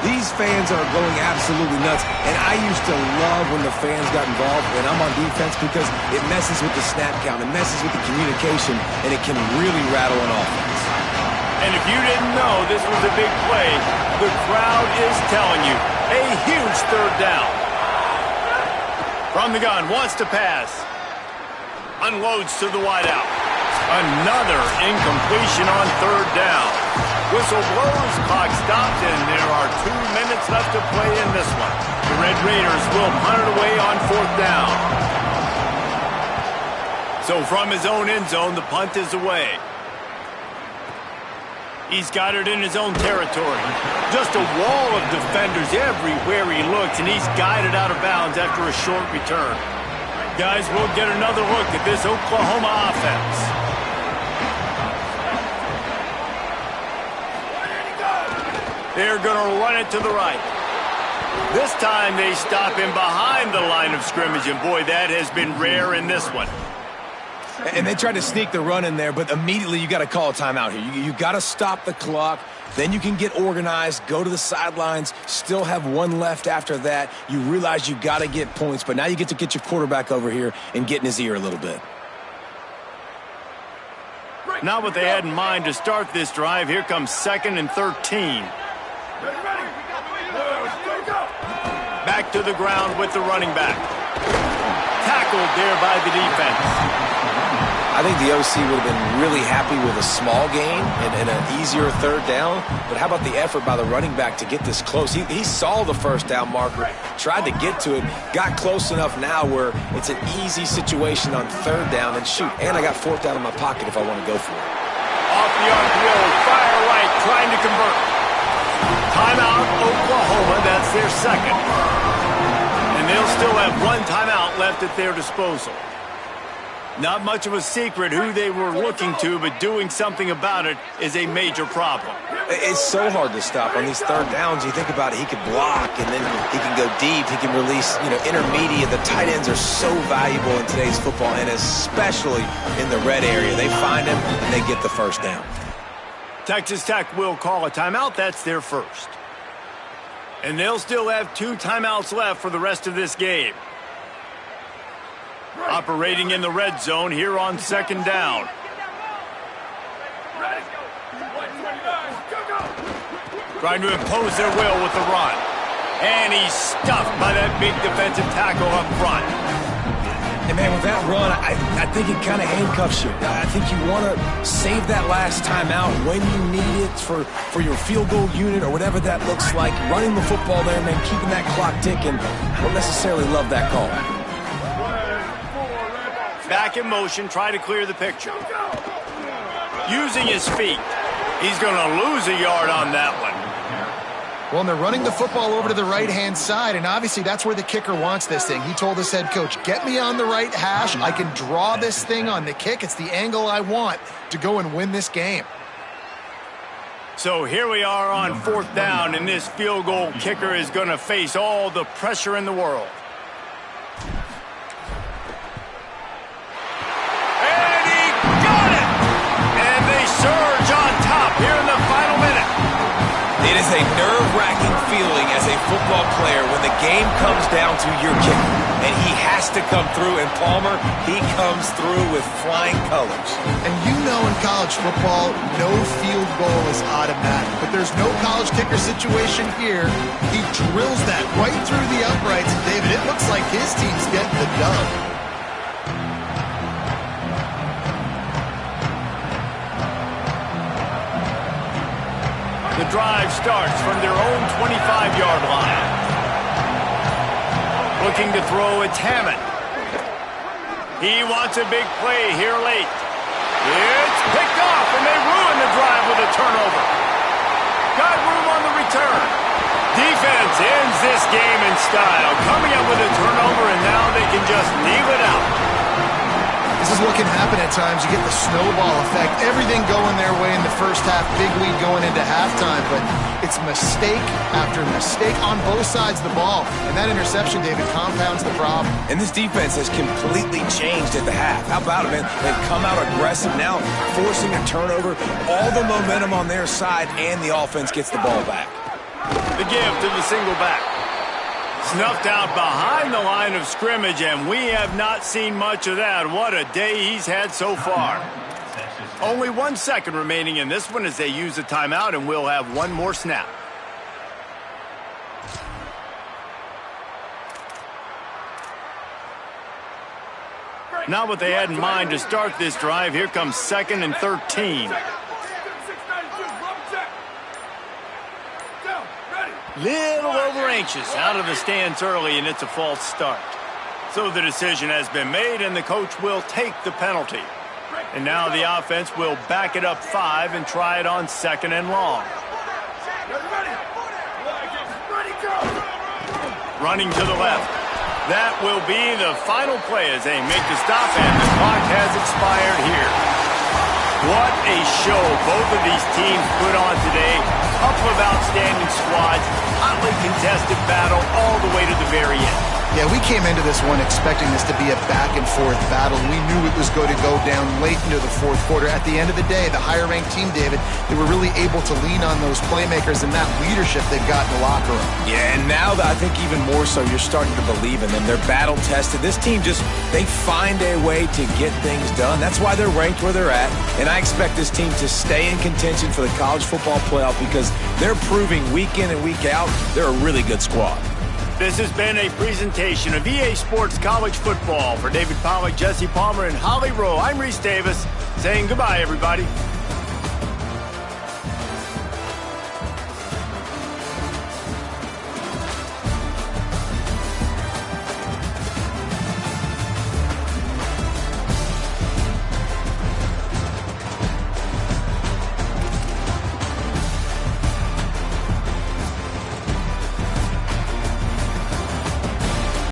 These fans are going absolutely nuts, and I used to love when the fans got involved when I'm on defense because it messes with the snap count, it messes with the communication, and it can really rattle an offense. And if you didn't know this was a big play, the crowd is telling you. A huge third down. From the gun, wants to pass. Unloads to the wideout. Another incompletion on third down. Whistle blows, clock stops, and there are 2 minutes left to play in this one. The Red Raiders will punt it away on fourth down. So from his own end zone, the punt is away. He's got it in his own territory. Just a wall of defenders everywhere he looks, and he's guided out of bounds after a short return. Guys, we'll get another look at this Oklahoma offense. They're going to run it to the right. This time they stop him behind the line of scrimmage, and boy, that has been rare in this one. And they tried to sneak the run in there, but immediately you got to call a timeout here. You got to stop the clock. Then you can get organized, go to the sidelines, still have one left after that. You realize you got to get points, but now you get to get your quarterback over here and get in his ear a little bit. Not what they had in mind to start this drive. Here comes 2nd and 13. Back to the ground with the running back. Tackled there by the defense. I think the OC would have been really happy with a small gain and an easier third down. But how about the effort by the running back to get this close? He saw the first down marker, tried to get to it, got close enough now where it's an easy situation on third down. And shoot, and I got fourth down in my pocket if I want to go for it. Off the arc wheel, fire right, trying to convert. Timeout, Oklahoma. That's their second. And they'll still have one timeout left at their disposal. Not much of a secret who they were looking to, but doing something about it is a major problem. It's so hard to stop on these third downs. You think about it, he could block, and then he can go deep. He can release, intermediate. The tight ends are so valuable in today's football, and especially in the red area. They find him, and they get the first down. Texas Tech will call a timeout. That's their first. And they'll still have 2 timeouts left for the rest of this game. Operating in the red zone here on 2nd down. Trying to impose their will with the run. And he's stuffed by that big defensive tackle up front. And, man, with that run, I think it kind of handcuffs you. I think you want to save that last time out when you need it for your field goal unit or whatever that looks like. Running the football there, man, keeping that clock ticking. I don't necessarily love that call. Back in motion, try to clear the picture. Using his feet. He's going to lose a yard on that one. Well, and they're running the football over to the right-hand side, and obviously that's where the kicker wants this thing. He told his head coach, get me on the right hash. I can draw this thing on the kick. It's the angle I want to go and win this game. So here we are on 4th down, and this field goal kicker is going to face all the pressure in the world. And he got it! And they surge on top here in the final minute. It is a nerve-wracking feeling as a football player when the game comes down to your kicker. And he has to come through, and Palmer, he comes through with flying colors. And you know in college football, no field goal is automatic. But there's no college kicker situation here. He drills that right through the uprights. And David, it looks like his team's getting the dub. The drive starts from their own 25-yard line. Looking to throw, it's Hammond. He wants a big play here late. It's picked off, and they ruin the drive with a turnover. Got room on the return. Defense ends this game in style. Coming up with a turnover, and now they can just leave it out. This is what can happen at times. You get the snowball effect. Everything going their way in the first half. Big lead going into halftime. But it's mistake after mistake on both sides of the ball. And that interception, David, compounds the problem. And this defense has completely changed at the half. How about it, man? They've come out aggressive now, forcing a turnover. All the momentum on their side, and the offense gets the ball back. The give to the single back. Snuffed out behind the line of scrimmage, and we have not seen much of that. What a day he's had so far. Only 1 second remaining in this one as they use a timeout, and we'll have one more snap. Not what they had in mind to start this drive. Here comes 2nd and 13. Little over anxious out of the stance early, and it's a false start. So the decision has been made, and the coach will take the penalty. And now the offense will back it up 5 and try it on 2nd and long. Running to the left. That will be the final play as they make the stop, and the clock has expired here. What a show both of these teams put on today. Couple of outstanding squads, hotly contested battle all the way to the very end. Yeah, we came into this one expecting this to be a back-and-forth battle. We knew it was going to go down late into the fourth quarter. At the end of the day, the higher-ranked team, David, they were really able to lean on those playmakers and that leadership they've got in the locker room. Yeah, and now I think even more so, you're starting to believe in them. They're battle-tested. This team they find a way to get things done. That's why they're ranked where they're at. And I expect this team to stay in contention for the college football playoff because they're proving week in and week out they're a really good squad. This has been a presentation of EA Sports College Football. For David Pollack, Jesse Palmer, and Holly Rowe, I'm Reese Davis saying goodbye, everybody.